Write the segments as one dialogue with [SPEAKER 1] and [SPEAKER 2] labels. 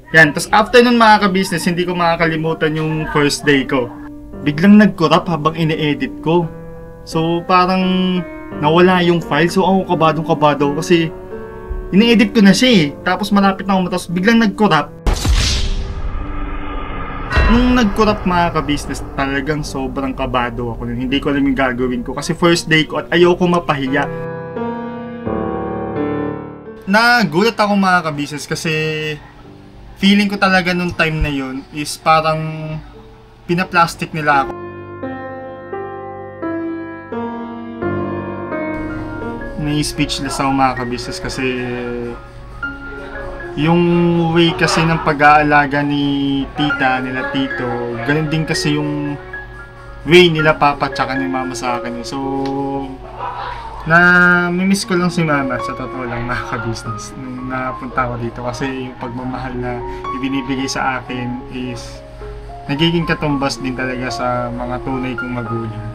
[SPEAKER 1] Yan, tapos after nun mga ka-business, hindi ko makakalimutan yung first day ko. Biglang nag-corrupt habang ine-edit ko. So parang nawala yung file. So ako kabadong-kabado kasi ine-edit ko na siya eh. Tapos malapit na ako matapos, biglang nag-corrupt. Nung nag-corrupt mga ka-business, talagang sobrang kabado ako. Hindi ko alam yung gagawin ko kasi first day ko at ayoko mapahiya. Nagulat ako mga ka-business kasi feeling ko talaga nung time na yun is parang pinaplastic nila ako. Speechless ako mga ka-business kasi yung way kasi ng pag-aalaga ni tita, nila tito, ganun din kasi yung way nila papa tsaka ni mama sa akin. So, na-miss ko lang si mama sa totoo lang mga ka-business nung napunta ako dito kasi yung pagmamahal na ibinibigay sa akin is nagiging katumbas din talaga sa mga tunay kong magulang.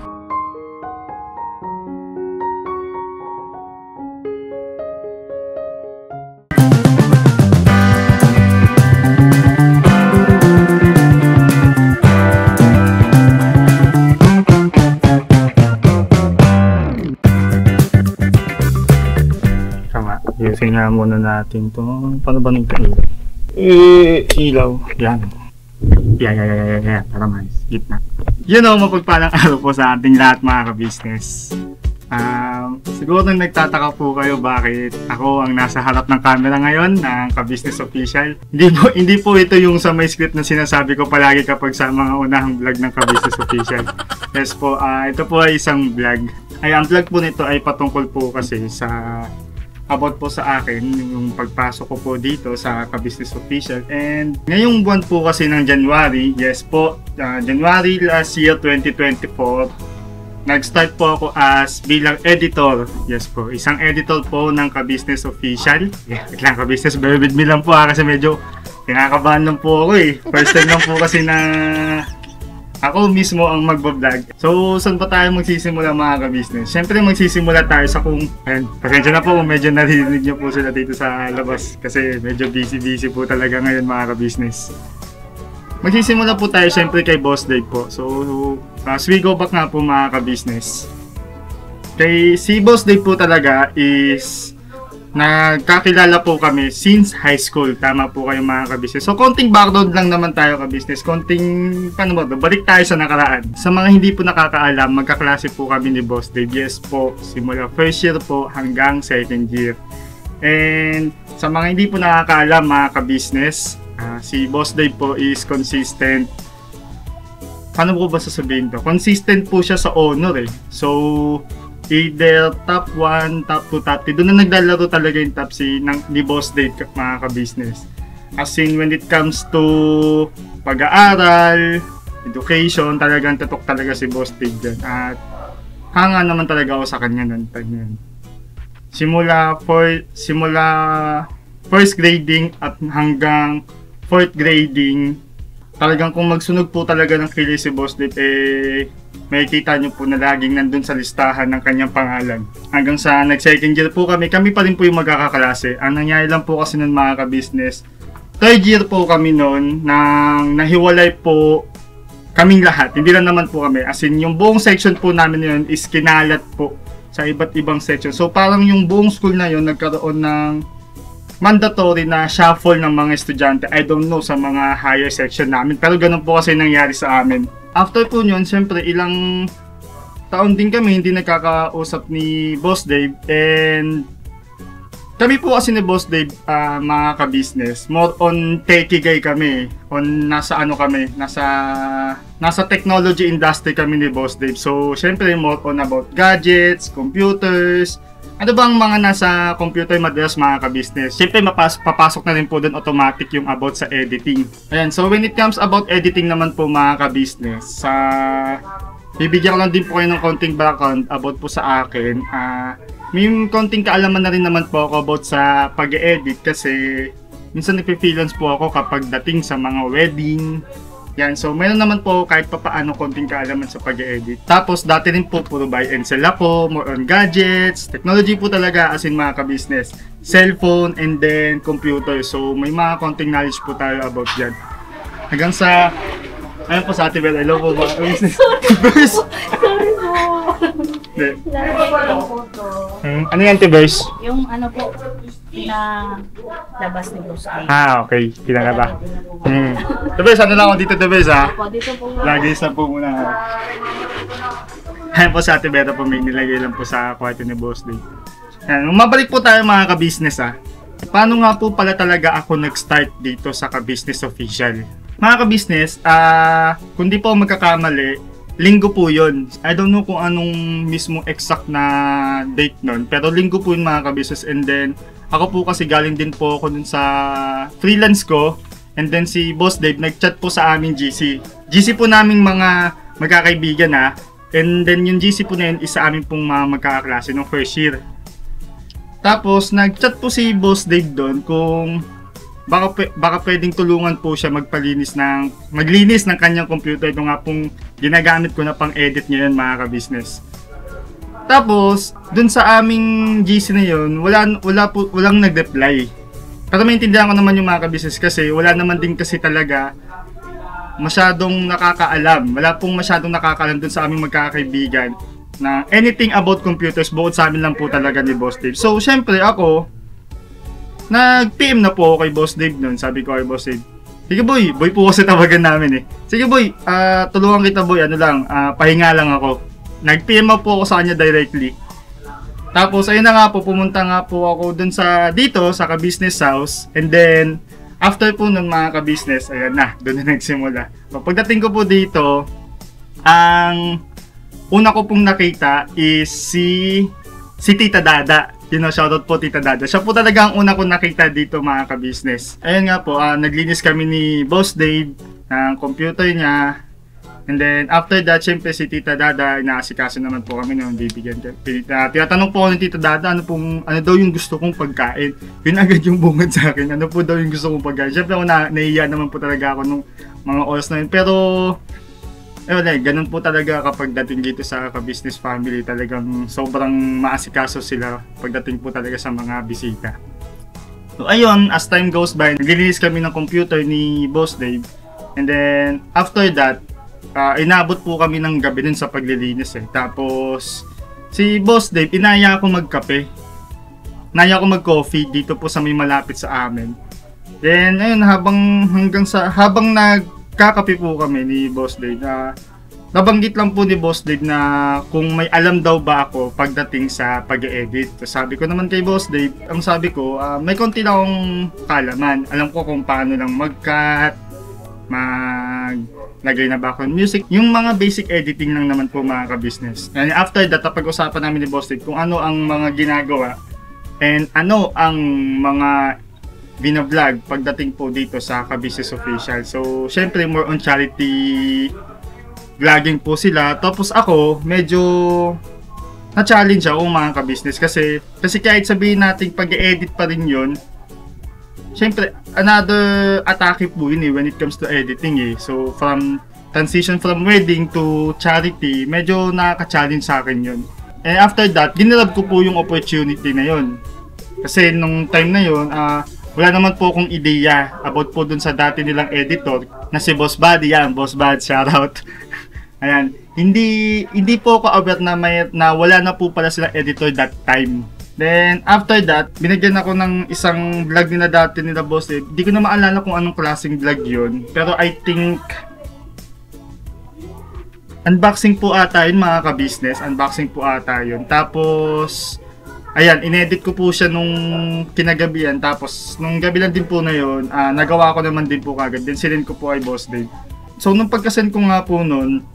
[SPEAKER 1] Ayusin nga muna natin to. Paano ba nung ilaw? Ilaw. Yan. Yan. Para mais. Gitna. Yun o, mapagpalang araw po sa ating lahat mga ka-business. Siguro nagtataka po kayo bakit ako ang nasa harap ng camera ngayon ng ka-business official. Hindi po ito yung sa may script na sinasabi ko palagi kapag sa mga unahang vlog ng ka-business official. Yes po, ito po ay isang vlog. Ang vlog po nito ay patungkol po kasi sa about po sa akin yung pagpasok ko po dito sa ka-business official. And ngayong buwan po kasi ng January, yes po, January last year 2024, nag-start po ako as bilang editor. Yes po, isang editor po ng ka-business official. Wait lang ka-business, bear with me lang po kasi medyo kinakabahan lang po ako eh. First time lang po kasi na ako mismo ang magbablog. So, saan pa tayo magsisimula mga ka-business? Siyempre, magsisimula tayo sa kung... Ayan, pasensya na po kung medyo narinig nyo po sila dito sa labas. Kasi medyo busy po talaga ngayon mga ka-business. Magsisimula po tayo siyempre kay Boss Dave po. So, as we go back nga po mga ka-business. Si Boss Dave po talaga is... nagkakilala po kami since high school. Tama po kayo mga ka-business. So, konting background lang naman tayo ka-business. Konting, balik tayo sa nakaraan. Sa mga hindi po nakakaalam, magkaklase po kami ni Boss Dave. Yes po, simula first year po hanggang second year. And sa mga hindi po nakakaalam mga ka-business, si Boss Dave po is consistent. Paano po ba sasabihin to? Consistent po siya sa honor eh. So, either top 1, top 2, top 3. Doon na naglalaro talaga yung top C ni Boss Dave mga ka-business. As in, when it comes to pag-aaral, education, talagang tatok talaga si Boss Dave dyan. At hanga naman talaga ako sa kanya noon time yun. Simula first grading at hanggang fourth grading, talagang kung magsunog po talaga ng kilis si Boss Dave, makikita nyo po na laging nandun sa listahan ng kanyang pangalan. Hanggang sa nag-second year po kami pa rin po yung magkakaklase. Ang nangyari lang po kasi nun mga ka-business, third year po kami nun, nang nahiwalay po kaming lahat. Hindi lang naman po kami. As in, yung buong section po namin yun is kinalat po sa iba't ibang section. So parang yung buong school na yun, nagkaroon ng mandatory na shuffle ng mga estudyante. I don't know sa mga higher section namin. Pero ganun po kasi nangyari sa amin. After po nyon, siyempre ilang taon din kami hindi nagkakausap ni Boss Dave. And kami po kasi ni Boss Dave, mga ka-business, more on techie guy kami. Nasa technology industry kami ni Boss Dave. So siyempre more on about gadgets, computers. Ano bang mga nasa computer madalas mga ka-business? Siyempre papasok na rin po doon automatic yung about sa editing. Ayan, so when it comes about editing naman po mga ka-business, bibigyan ko lang din po kayo ng konting background about po sa akin. May konting kaalaman na rin naman po ako about sa pag-edit kasi minsan nagpe-freelance po ako kapag dating sa mga wedding, Yan, so meron naman po kahit papaano konting kaalaman sa pag-edit. Tapos dati rin po puro buy and sell ako, more on gadgets, technology po talaga as in mga ka-business. Cellphone and then computer. So may mga konting knowledge po tayo about dyan. Hanggang sa, ayun po sa Ate Bel, hello po mga ka-business.
[SPEAKER 2] Sorry po. Lalagay ko po to.
[SPEAKER 1] Ano yan, Tibers?
[SPEAKER 2] Yung ano po, pinalabas ni Boss Ay.
[SPEAKER 1] Okay, pinakaba. Tibers, ano lang ako dito, Tibers, ha?
[SPEAKER 2] Opo, dito po.
[SPEAKER 1] Lagi sa po muna. Ayan po sa Ate Beta po, may nilagay lang po sa kwarto ni Boss Day. Ayan, mabalik po tayo mga ka-business, ha. Paano nga po pala talaga ako nag-start dito sa ka-business official? Mga ka-business, kung di po ako magkakamali, linggo po yun. I don't know kung anong mismo exact na date nun, pero linggo po yun mga ka-business. And then, ako po kasi galing din po ako dun sa freelance ko. And then si Boss Dave nag-chat po sa aming GC. GC po naming mga magkakaibigan ha. And then yung GC po na yun, isa amin pong mga magkakaklase nung first year. Tapos, nag-chat po si Boss Dave doon kung baka pwedeng tulungan po siya maglinis ng kanyang computer. Ito nga pong ginagamit ko na pang edit ngayon mga ka-business. Tapos dun sa aming GC na yun, walang nag-reply. Pero maintindihan ko naman yung mga ka-business kasi wala naman din kasi talaga masyadong nakakaalam. Wala pong masyadong nakakaalam dun sa aming magkakaibigan na anything about computers, bukod sa amin lang po talaga ni Boss Dave. So syempre ako, nag-PM na po ako kay Boss Dave nun. Sabi ko kay Boss Dave, sige boy po kasi tawagan namin eh. Sige boy, tulungan kita boy, pahinga lang ako. Nag-PM po ako sa kanya directly. Tapos ayun na nga po, pumunta nga po ako dun dito sa ka-business house. And then, after po nun mga ka-business, ayan na, dun na nagsimula. So, pagdating ko po dito, ang una ko pong nakita is si Tita Dada. Shoutout po Tita Dada. Siya po talaga ang una ko nakita dito mga ka-business. Ayun nga po, naglinis kami ni Boss Dave ng computer niya. And then after that, syempre si Tita Dada, inaasikaso naman po kami nung bibigyan. Tinatanong po ako ni Tita Dada, ano daw yung gusto kong pagkain. Yun agad yung bungad sa akin. Ano po daw yung gusto kong pagkain. Syempre ako naiiya naman po talaga ako nung mga oras na yun. Pero ganun po talaga kapag dating dito sa ka-business family, talagang sobrang maasikaso sila pagdating po talaga sa mga bisita. So ayun, as time goes by, naglilinis kami ng computer ni Boss Dave. And then after that, inabot po kami ng gabi dun sa paglilinis eh. Tapos si Boss Dave, inaya ako magkape. Inaya ako mag-coffee dito po sa may malapit sa amin. Then ayun, habang nagkakape po kami ni Boss Dave, nabanggit lang po ni Boss Dave na kung may alam daw ba ako pagdating sa pag-edit. So, sabi ko naman kay Boss Dave, ang sabi ko, may konti lang akong kaalaman. Alam ko kung paano lang mag-cut, maglagay na background music, yung mga basic editing lang naman po mga ka-business. And after that, pag-usapan namin ni Boss Dave kung ano ang mga ginagawa and ano ang mga binablog pagdating po dito sa ka-business official. So, syempre more on charity vlogging po sila. Tapos ako, medyo na-challenge ako mga ka-business kasi kahit sabihin natin pag-edit pa rin yun, syempre another atake po yun when it comes to editing eh. So, from transition from wedding to charity, medyo nakaka-challenge sa akin yun. And after that, ginilab ko po yung opportunity na yun. Kasi nung time na yun, wala naman po akong ideya about po dun sa dati nilang editor na si Boss Buddy. Yan, Boss Bud, shoutout. Ayan, hindi po ako aware na wala na po pala silang editor that time. Then, after that, binigyan ako ng isang vlog nila dati nila Boss Dave. Hindi ko na maalala kung anong klaseng vlog yun. Pero I think, unboxing po ata yun mga ka-business. Unboxing po ata yun. Tapos, ayan, inedit ko po siya nung kinagabihan. Tapos, nung gabi lang din po na yun, nagawa ko naman din po kagad. Then, silin ko po kay Boss Dave. So, nung pagkasend ko nga po nun,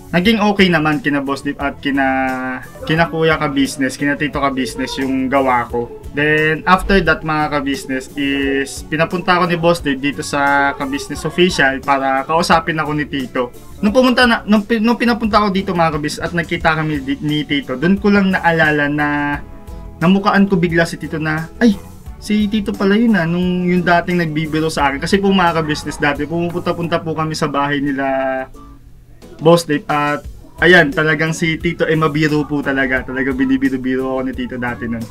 [SPEAKER 1] naging okay naman kina Boss Dave at kina Kuya ka-business, kina Tito ka-business yung gawa ko. Then, after that mga ka-business is, pinapunta ako ni Boss Dave dito sa ka-business official para kausapin ako ni Tito. Nung pinapunta ako dito mga ka-business at nakita kami ni Tito, doon ko lang naalala na namukaan ko bigla si Tito na, ay, si Tito pala yun nung yung dating nagbibiro sa akin. Kasi po mga ka-business dati, pumupunta-punta po kami sa bahay nila Boss Dave at ayan, talagang si Tito ay mabiro po talaga. Talagang binibiro-biro ako ni Tito dati nun.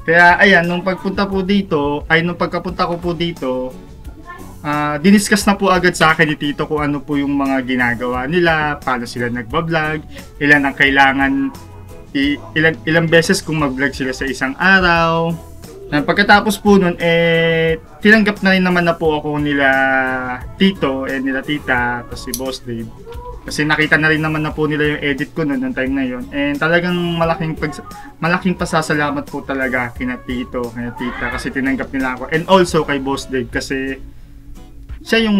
[SPEAKER 1] Kaya ayan, nung pagpunta po dito, nung pagkapunta ko po dito, diniscuss na po agad sa akin ni Tito kung ano po yung mga ginagawa nila, paano sila nagbablog, ilan ang kailangan, ilang beses kung mag-vlog sila sa isang araw. Pagkatapos po nun, tinanggap na rin naman na po ako nila Tito, nila Tita, tapos si Boss Dave. Kasi nakita na rin naman na po nila yung edit ko noon time na yon. And talagang malaking pasasalamat po talaga kina Tito, kina Tita kasi tinanggap nila ako. And also kay Boss Dave kasi siya yung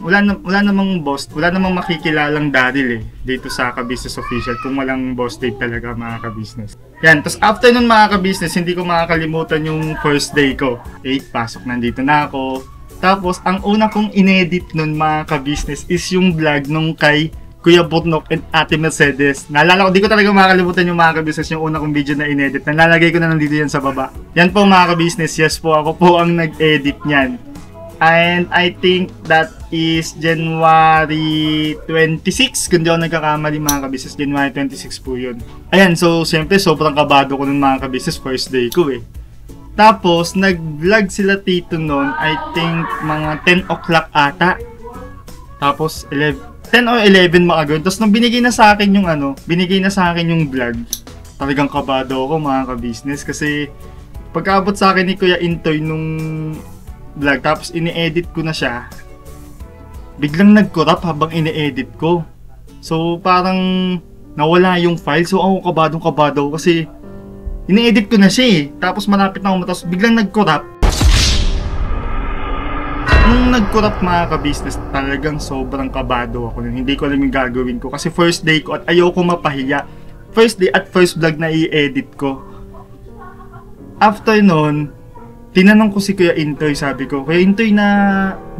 [SPEAKER 1] wala namang boss, wala namang makikilalang Daryl dito sa Ka-Business Official kung walang Boss Dave talaga mga ka-business. Yan, tapos after nun mga ka-business, hindi ko makakalimutan yung first day ko. 8, pasok nandito na ako. Tapos, ang una kong inedit nun mga ka-business is yung vlog nung kay Kuya Butnok and Ate Mercedes. Naalala ko, di ko talaga makakalimutan yung mga ka-business yung una kong video na inedit. Nalalagay ko na nandito yan sa baba. Yan po mga ka-business, yes po, ako po ang nag-edit niyan. And I think that is January 26, kung di ako nagkakamali mga ka-business, January 26 po yun. Ayan, so siyempre sobrang kabado ko nun mga ka-business, first day ko Tapos, nag-vlog sila Tito noon, I think mga 10 o'clock ata. Tapos, 10 or 11 mga ganun. Tapos, nung binigay na sa akin yung vlog, talagang kabado ako mga ka-business. Kasi, pagkaabot sa akin ni Kuya Intoy nung vlog, tapos ini-edit ko na siya, biglang nag-corrupt habang ini-edit ko. So, parang nawala yung file. So, ako kabadong-kabado kasi ini-edit ko na siya tapos malapit na ako matapos, biglang nag-corrupt. Nung nag-corrupt mga ka-business, talagang sobrang kabado ako nun. Hindi ko alam yung gagawin ko kasi first day ko at ayoko mapahiya. First day at first vlog na i-edit ko. After nun, tinanong ko si Kuya Intoy, sabi ko, Kuya Intoy,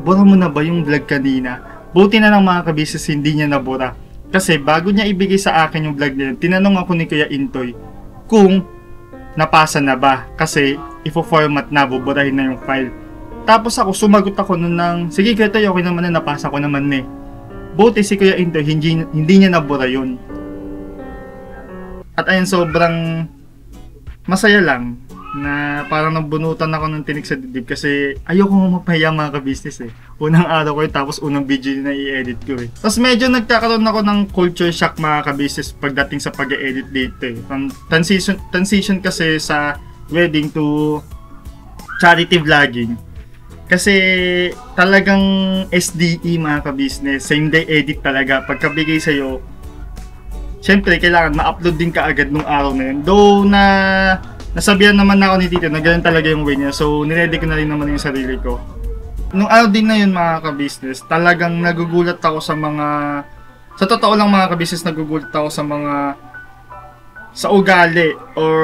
[SPEAKER 1] bura mo na ba yung vlog kanina? Buti na lang mga ka-business, hindi niya nabura. Kasi bago niya ibigay sa akin yung vlog niya, tinanong ako ni Kuya Intoy kung napasa na ba kasi ifo-format na, buburahin na yung file. Tapos sumagot ako nun ng, sige Kuya Toy, okay naman na, napasa ko naman Buti si Kuya Intoy, hindi niya nabura yun. At ayun, sobrang masaya lang na parang nabunutan ako ng tinik sa dibdib kasi ayoko mapahiya mga ka-business Unang araw ko tapos unang video na i-edit ko Tapos medyo nagkakaroon ako ng culture shock mga ka-business pagdating sa pag-edit dito From transition kasi sa wedding to charity vlogging. Kasi talagang SDE mga ka-business, same day edit talaga. Pagkabigay sa'yo, syempre kailangan ma-upload din ka agad nung araw na yun. Though nasabihan naman ako ni Tito na ganun talaga yung way niya. So, niready ko na rin naman yung sarili ko. Nung araw din na yun mga ka-business, talagang nagugulat ako sa totoo lang mga ka-business, nagugulat ako sa ugali or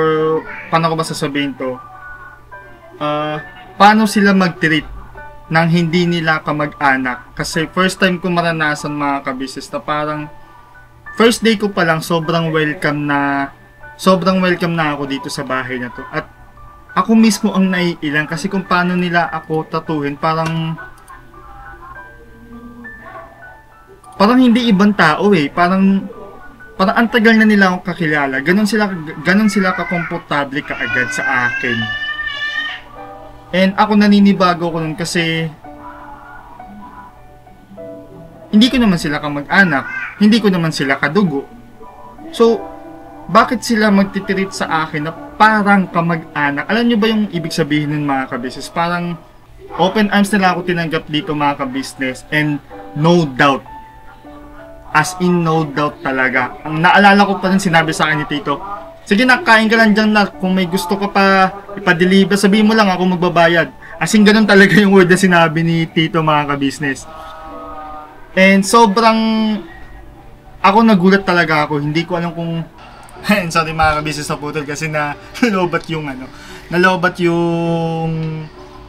[SPEAKER 1] paano ko ba sasabihin to? Paano sila mag-treat nang hindi nila kamag-anak. Kasi first time ko maranasan mga ka-business na parang first day ko pa lang sobrang welcome na ako dito sa bahay na to. At ako mismo ang naiilang kasi kung paano nila ako tatuhin, parang hindi ibang tao parang ang tagal na nila akong kakilala. Ganon sila ka-komportable kaagad sa akin. And ako naninibago ko nun kasi hindi ko naman sila kamag-anak, hindi ko naman sila kadugo. So, bakit sila magtitreat sa akin na parang kamag-anak? Alam nyo ba yung ibig sabihin nun mga ka-business? Parang open arms nila ako tinanggap dito mga ka-business and no doubt. As in no doubt talaga. Ang naalala ko pa rin sinabi sa akin ni Tito, sige na, kain ka lang dyan na. Kung may gusto ka pa ipa-deliver, sabihin mo lang ako magbabayad. As in ganun talaga yung word na sinabi ni Tito mga ka-business. And sobrang ako nagulat talaga ako. Hindi ko alam kung sorry mga ka-business na putol kasi nalobat yung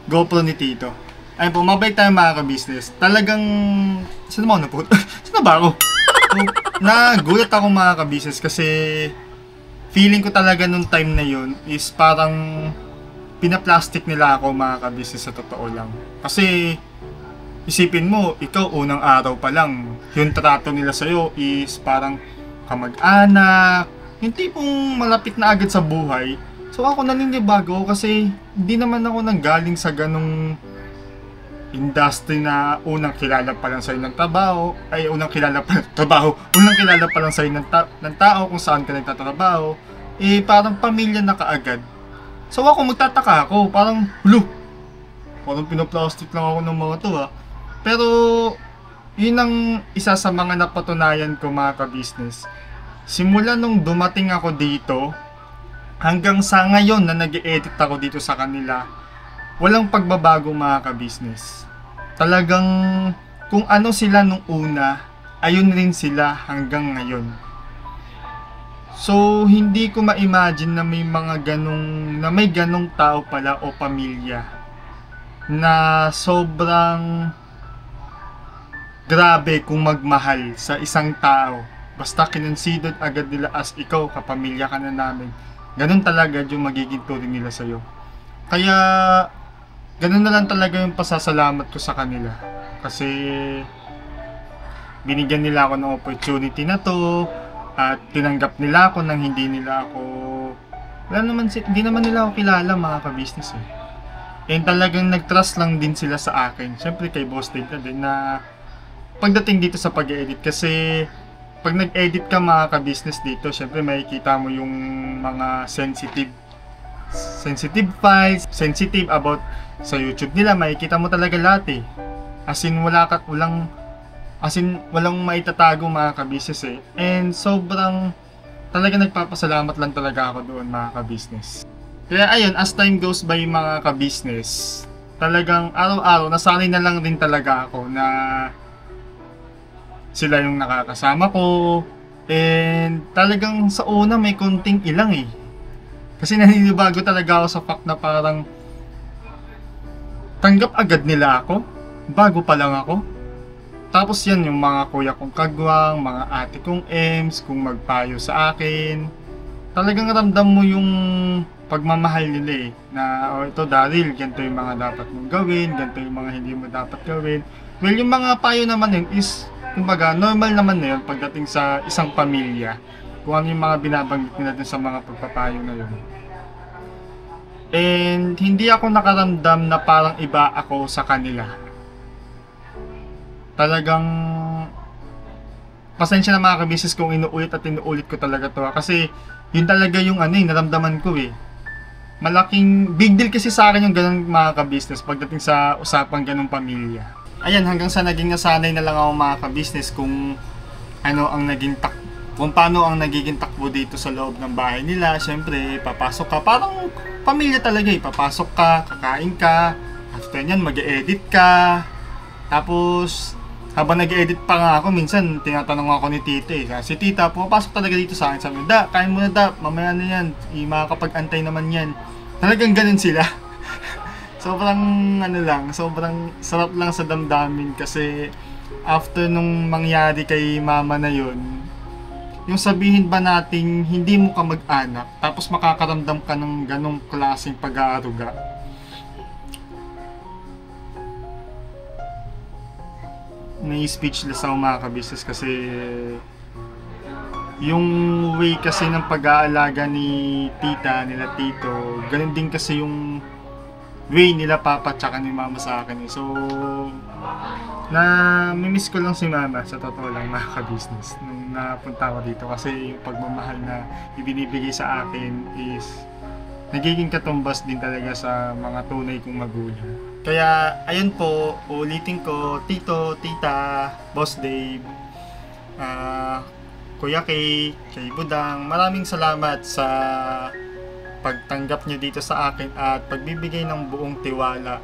[SPEAKER 1] GoPro ni Tito. Ayun po, mabalik tayo mga ka-business. Talagang saan mo na po? Saan ba ako? So, nagulat ako mga ka-business kasi feeling ko talaga nung time na yun is parang pinaplastic nila ako mga kabisnes sa totoo lang. Kasi isipin mo, ikaw unang araw pa lang, yung trato nila sa'yo is parang kamag-anak, yung tipong malapit na agad sa buhay. So ako naninibago kasi hindi naman ako nanggaling sa ganong industry na unang kilala pa lang sa'yo ng trabaho, unang kilala pa lang sa'yo ng tao kung saan ka nagtatrabaho, parang pamilya na kaagad. So ako magtataka ako, parang parang pinaplastic lang ako ng mga to Pero yun ang isa sa mga napatunayan ko mga ka-business. Simula nung dumating ako dito, hanggang sa ngayon na nag-e-edit ako dito sa kanila, walang pagbabago mga ka-business. Talagang kung ano sila nung una, ayun rin sila hanggang ngayon. So hindi ko ma-imagine na may may ganong tao pala o pamilya na sobrang grabe kung magmahal sa isang tao. Basta kinonsidered agad nila as ikaw, kapamilya ka na namin. Ganun talaga yung magiging turing nila sa'yo. Kaya ganun na lang talaga yung pasasalamat ko sa kanila. Kasi binigyan nila ako ng opportunity na to. At tinanggap nila ako nang hindi naman nila ako kilala mga ka-business And talagang nag-trust lang din sila sa akin. Siyempre kay Boss Dave na din na pagdating dito sa pag-edit. Kasi pag nag-edit ka mga ka-business dito, siyempre makikita mo yung mga sensitive files, sensitive about sa YouTube nila. Makikita mo talaga lahat As in walang maitatago mga ka-business And sobrang talaga nagpapasalamat lang talaga ako doon mga ka-business. Kaya ayun, as time goes by mga ka-business, talagang araw-araw nasanay na lang din talaga ako na sila yung nakakasama ko. And talagang sa una may konting ilang Kasi naninibago talaga ako sa fact na parang tanggap agad nila ako, bago pa lang ako. Tapos yan yung mga kuya kong kagwang, mga ate kong Ems, kung magpayo sa akin. Talagang ramdam mo yung pagmamahal nila na ito Daryl, ganito yung mga dapat mong gawin, ganito yung mga hindi mo dapat gawin. Well, yung mga payo naman yun is, kumbaga, normal naman na yun pagdating sa isang pamilya. Kung ano yung mga binabanggit nila dun sa mga pagpapayo na yun. And hindi ako nakaramdam na parang iba ako sa kanila. Talagang pasensya na mga ka-business kung inuulit at inuulit ko talaga to kasi yun talaga yung naramdaman ko Malaking big deal kasi sa akin yung ganun mga ka-business pagdating sa usapang ganung pamilya. Ayan, hanggang sa naging nasanay na lang ako mga ka-business kung paano ang nagiging takbo dito sa loob ng bahay nila. Siyempre, papasok ka, parang pamilya talaga papasok ka, kakain ka, after nyan mag-e-edit ka, tapos habang nag-edit pa nga ako, minsan tinatanong ako ni tita Si tita, pumapasok talaga dito sa akin. Sabi, kain muna mamaya na yan. Makakapag-antay naman yan. Talagang ganun sila. Sobrang sobrang sarap lang sa damdamin kasi after nung mangyari kay mama na yun, yung sabihin ba nating hindi mo ka mag-anak, tapos makakaramdam ka ng ganong klaseng pag-aaruga. Speechless ako mga ka-business kasi yung way kasi ng pag-aalaga ni tita, nila tito, ganun din kasi yung way nila papa tsaka ni mama sa akin So, mimiss ko lang si mama sa totoo lang mga ka-business nung napunta ko dito kasi yung pagmamahal na ibinibigay sa akin is nagiging katumbas din talaga sa mga tunay kong magulang. Kaya, ayun po, ulitin ko, tito, tita, Boss Dave, Kuya Kay, kay Budang, maraming salamat sa pagtanggap nyo dito sa akin at pagbibigay ng buong tiwala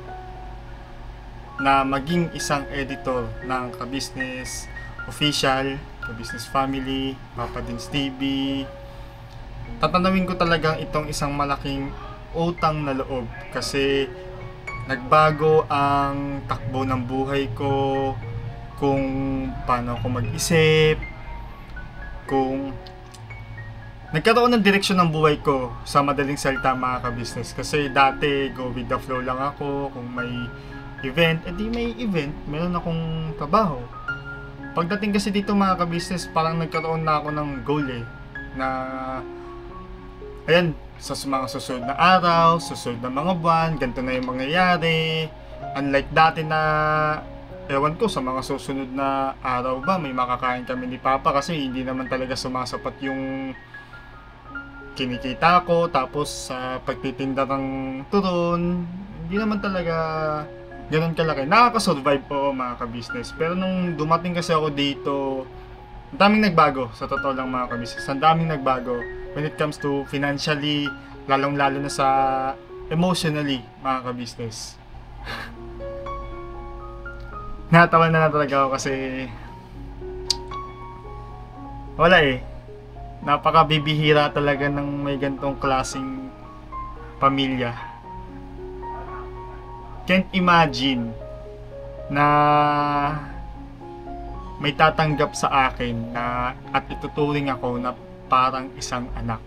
[SPEAKER 1] na maging isang editor ng Ka-Business Official, Ka-Business Family, Papa Dins TV. Tatanawin ko talagang itong isang malaking utang na loob kasi nagbago ang takbo ng buhay ko, kung paano ako mag-isip, kung nagkaroon ng direksyon ng buhay ko sa madaling salita mga ka-business. Kasi dati, go with the flow lang ako. Kung may event, edi may event, meron akong trabaho. Pagdating kasi dito mga ka-business, parang nagkaroon na ako ng goal na ayan, sa mga susunod na araw, susunod na mga buwan, ganito na yung mangyayari. Unlike dati na, ewan ko, sa mga susunod na araw ba, may makakain kami ni Papa kasi hindi naman talaga sumasapat yung kinikita ko. Tapos sa pagtitinda ng turon, hindi naman talaga ganun kalaki. Nakaka-survive po mga ka-business. Pero nung dumating kasi ako dito, ang daming nagbago, sa totoo lang mga ka-business. Ang daming nagbago when it comes to financially, lalong-lalo na sa emotionally mga ka-business. Natawa na talaga ako kasi wala napakabibihira talaga ng may gantong klaseng pamilya. Can't imagine na may tatanggap sa akin na at ituturing ako na parang isang anak.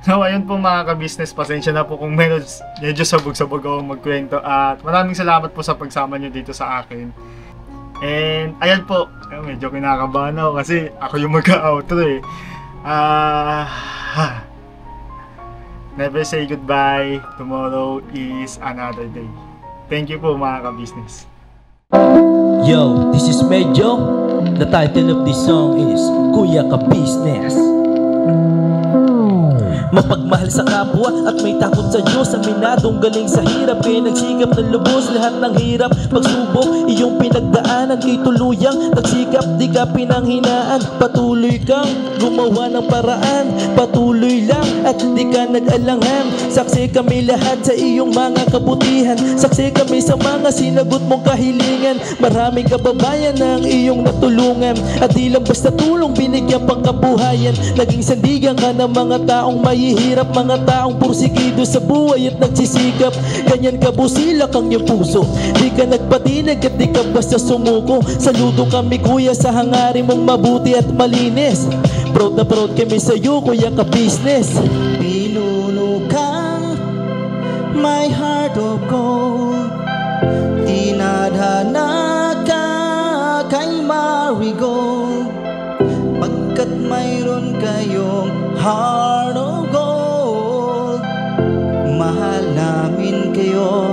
[SPEAKER 1] So ayun po mga ka-business, pasensya na po kung medyo sabog-sabog ako magkwento, at maraming salamat po sa pagsama nyo dito sa akin. And ayan po, medyo kinakabahan ako kasi ako yung mag-outro Never say goodbye. Tomorrow is another day. Thank you po mga ka-business.
[SPEAKER 3] Yo, this is Medyo. The title of this song is Kuya Ka Business. Mapagmahal sa kapwa at may takot sa Diyos. Aminadong galing sa hirap, kaya nagsikap ng lubos lahat ng hirap. Pagsubok, iyong pinagdaanan, kay tuluyang nagsikap, di ka pinanghinaan. Patuloy kang gumawa ng paraan, patuloy lang at di ka nag-alangan. Saksi kami lahat sa iyong mga kabutihan, saksi kami sa mga sinagot mong kahilingan. Maraming kababayan na ang iyong natulungan, at di lang basta tulong, binigyan pang kabuhayan. Naging sandigan ka ng mga taong mahihirap, mga taong pursigido sa buhay at nagsisikap. Ganyan ka busilak ang iyong puso, di ka nagpatinag at di ka basta sumuko. Saludo kami kuya sa hangarin mong mabuti at malinis. Proud na proud kami sa iyo Kuya Ka Business. Pinulukang my heart of gold, tinadhana ka kay marigold. Pagkat mayroon kayong heart of gold, mahal namin kayo.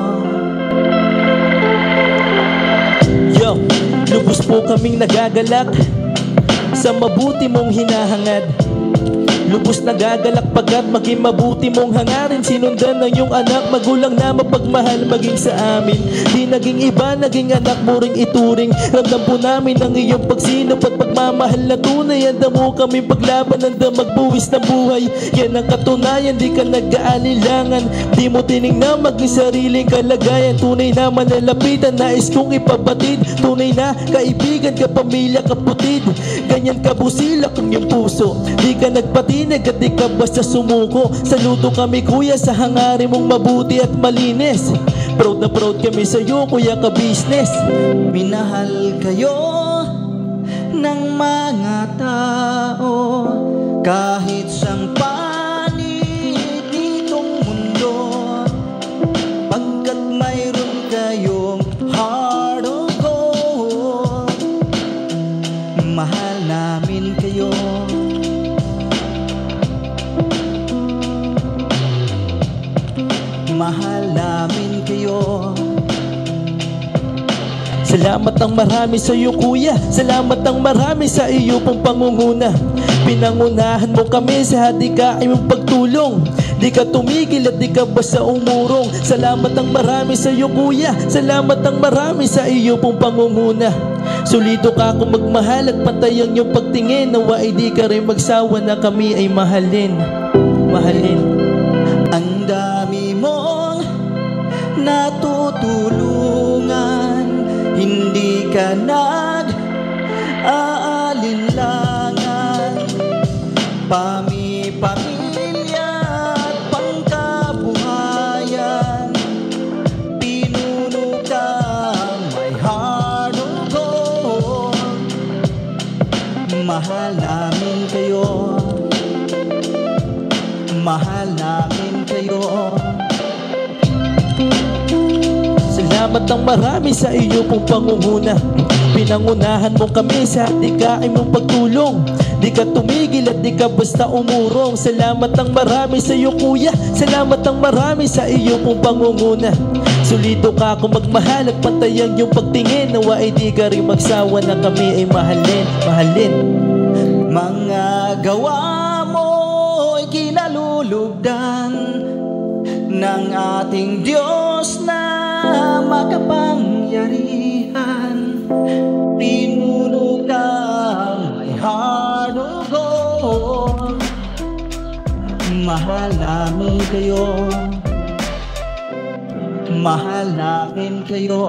[SPEAKER 3] Yo, lubos po kaming nagagalak sa mabuti mong hinahangad. Lubos nagagalak pagkat maging mabuti mong hangarin. Sinundan ng iyong anak, magulang na mapagmahal maging sa amin. Di naging iba, naging anak mo ring ituring. Ramdam po namin ang iyong pagsinop at pagmamahal na tunay. Handa mo kami paglaban, handa magbuwis ng buhay. Yan ang katunayan, di ka nag-aalilangan. Di mo tinignan maging sariling kalagayan. Tunay na manalapitan, nais kong ipabatid. Tunay na kaibigan, kapamilya, kaputid. Ganyan kabusilak ang iyong puso, di ka nagpatinag at di ka basta sumuko. Saludo kami kuya sa hangarin mong mabuti at malinis. Proud na proud kami sa iyo Kuya Ka Business. Minahal kayo ng mga tao kahit sang panig nitong mundo. Pagkat mayroon kayong heart of gold, mahal namin kayo. Mahal namin kayo. Salamat ang marami sa iyo kuya, salamat ang marami sa iyo pong pangunguna. Pinangunahan mo kami sa hadikain mong pagtulong, di ka tumigil at di ka basta umurong. Salamat ang marami sa iyo kuya, salamat ang marami sa iyo pong pangunguna. Solido ka kung magmahal at pantay ang iyong pagtingin. Nawa ay di ka rin magsawa na kami ay mahalin. Mahalin. Ang dami mong natutulungan, hindi ka nag-aalinlangan. Pamilya at pangkabuhayan, pinuno ka may heart of gold. Mahal namin kayo. mahal namin kayo. Salamat ng marami sa iyo pong pangunguna. Pinangunahan mo kami sa dikain mong pagtulong. Di ka tumigil at di ka basta umurong. Salamat ng marami sa iyo kuya. Salamat ng marami sa iyo pong pangunguna. Solido ka kung magmahal at pantayan yung pagtingin. Nawa ay di ka rin magsawa na kami ay mahalin, mahalin. Mga gawa mo ay kinalulugdan ng ating Diyos na makapangyarihan. Pinuno kang may harugon. Mahal namin kayo. Mahal namin kayo.